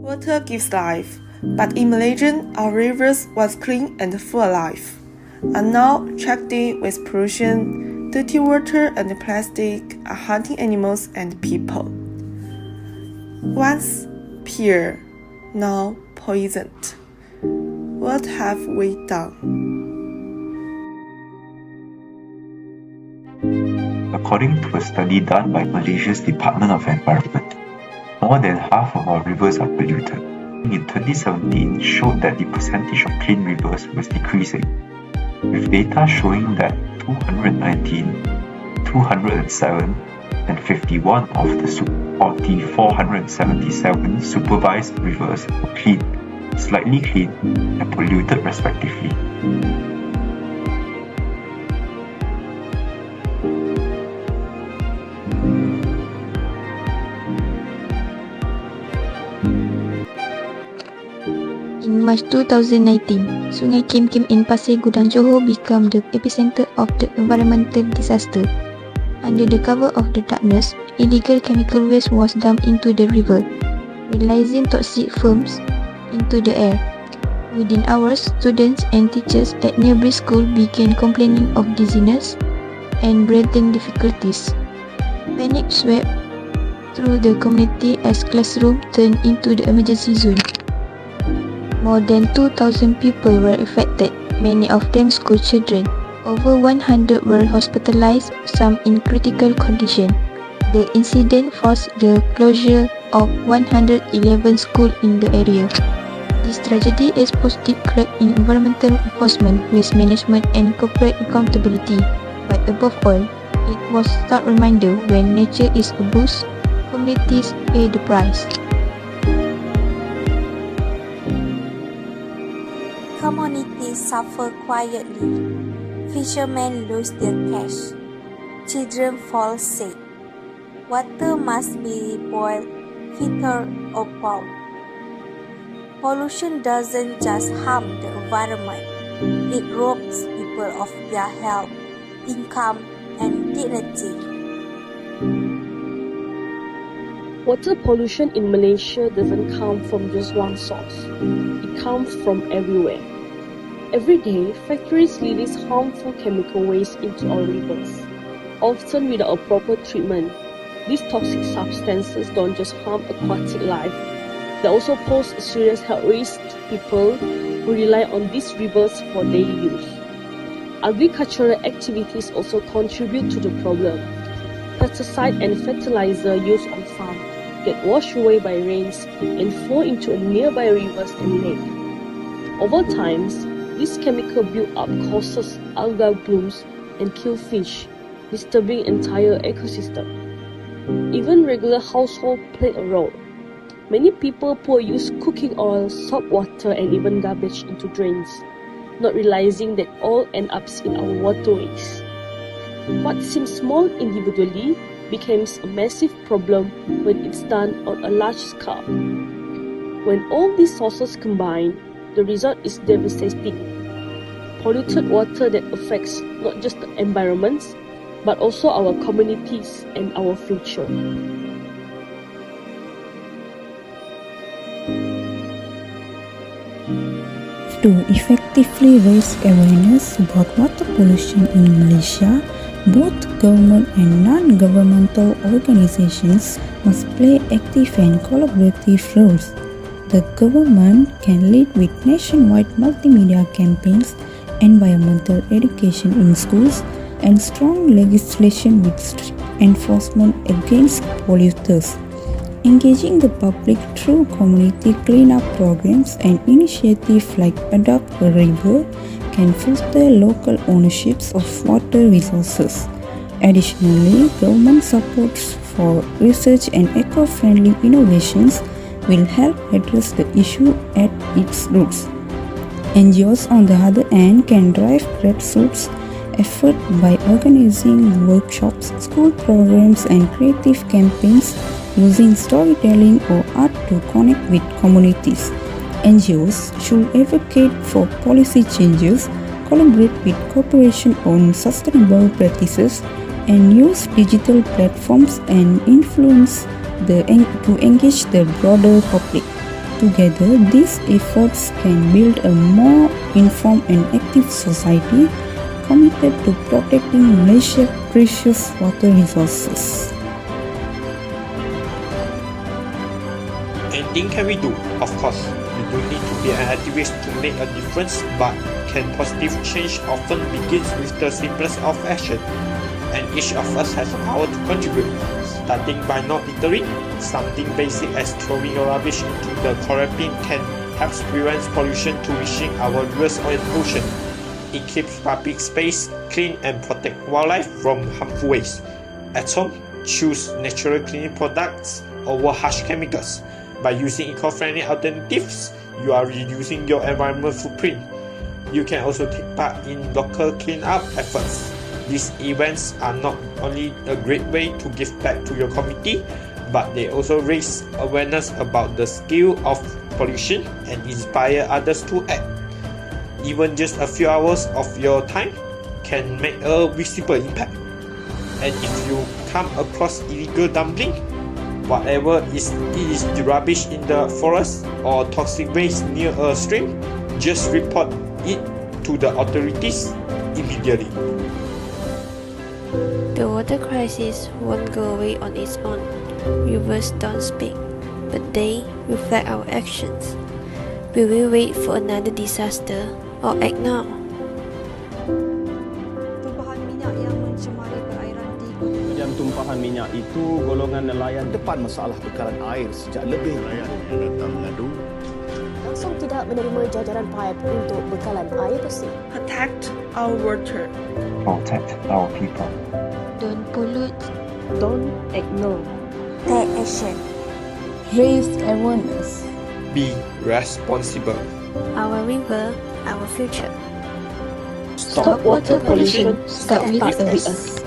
Water gives life, but in Malaysia, our rivers was clean and full of life. And now, checked in with pollution, dirty water and plastic are hunting animals and people. Once pure, now poisoned. What have we done? According to a study done by Malaysia's Department of Environment, more than half of our rivers are polluted. In 2017, showed that the percentage of clean rivers was decreasing, with data showing that 219, 207, and 51 of the 477 supervised rivers were clean, slightly clean, and polluted respectively. In March 2019, Sungai Kim Kim in Pasir Gudang, Johor became the epicenter of the environmental disaster. Under the cover of the darkness, illegal chemical waste was dumped into the river, releasing toxic fumes into the air. Within hours, students and teachers at nearby school began complaining of dizziness and breathing difficulties. Panic swept through the community as classrooms turned into the emergency zone. More than 2,000 people were affected, many of them school children. Over 100 were hospitalized, some in critical condition. The incident forced the closure of 111 schools in the area. This tragedy exposed deep cracks in environmental enforcement, waste management and corporate accountability. But above all, it was a stark reminder when nature is abused, communities pay the price. Communities suffer quietly. Fishermen lose their catch. Children fall sick. Water must be boiled, filtered, or pumped. Pollution doesn't just harm the environment, it robs people of their health, income, and dignity. Water pollution in Malaysia doesn't come from just one source. It comes from everywhere. Every day, factories release harmful chemical waste into our rivers. Often without a proper treatment, these toxic substances don't just harm aquatic life, they also pose a serious health risk to people who rely on these rivers for daily use. Agricultural activities also contribute to the problem. Pesticide and fertilizer used on farm get washed away by rains and flow into nearby rivers and lakes. Over time, this chemical build-up causes algal blooms and kill fish, disturbing entire ecosystem. Even regular households play a role. Many people pour used cooking oil, soap water, and even garbage into drains, not realizing that all ends up in our waterways. What seems small individually becomes a massive problem when it's done on a large scale. When all these sources combine, the result is devastating. Polluted water that affects not just the environment, but also our communities and our future. To effectively raise awareness about water pollution in Malaysia, both government and non-governmental organizations must play active and collaborative roles. The government can lead with nationwide multimedia campaigns, environmental education in schools, and strong legislation with strict enforcement against polluters. Engaging the public through community cleanup programs and initiatives like Adopt a River can foster local ownerships of water resources. Additionally, government supports for research and eco-friendly innovations will help address the issue at its roots. NGOs, on the other hand, can drive grassroots effort by organizing workshops, school programs, and creative campaigns using storytelling or art to connect with communities. NGOs should advocate for policy changes, collaborate with corporations on sustainable practices, and use digital platforms and influence to engage the broader public. Together, these efforts can build a more informed and active society committed to protecting Malaysia's precious water resources. Anything can we do? Of course, we don't need to be an activist to make a difference, but can positive change often begins with the simplest of action, and each of us has the power to contribute, starting by not littering. Something basic as throwing your rubbish into the correct bin can help prevent pollution to reaching our rivers or ocean. It keeps public space clean and protect wildlife from harmful waste. At home, choose natural cleaning products over harsh chemicals. By using eco-friendly alternatives, you are reducing your environmental footprint. You can also take part in local clean-up efforts. These events are not only a great way to give back to your community, but they also raise awareness about the scale of pollution and inspire others to act. Even just a few hours of your time can make a visible impact. And if you come across illegal dumping, whatever it is the rubbish in the forest or toxic waste near a stream, just report it to the authorities immediately. The water crisis won't go away on its own. Rivers don't speak, but they reflect our actions. Will we wait for another disaster or act now? Tumpahan minyak yang mencemari perairan di Hujan tumpahan minyak itu golongan nelayan depan masalah bekalan air sejak lebih nelayan yang datang mengadu. Langsung tidak menerima jajaran pipe untuk bekalan air bersih. Protect our water. Protect our people. Don't pollute. Don't ignore. Take action. Raise awareness. Be responsible. Our river, our future. Stop water pollution. Start with us.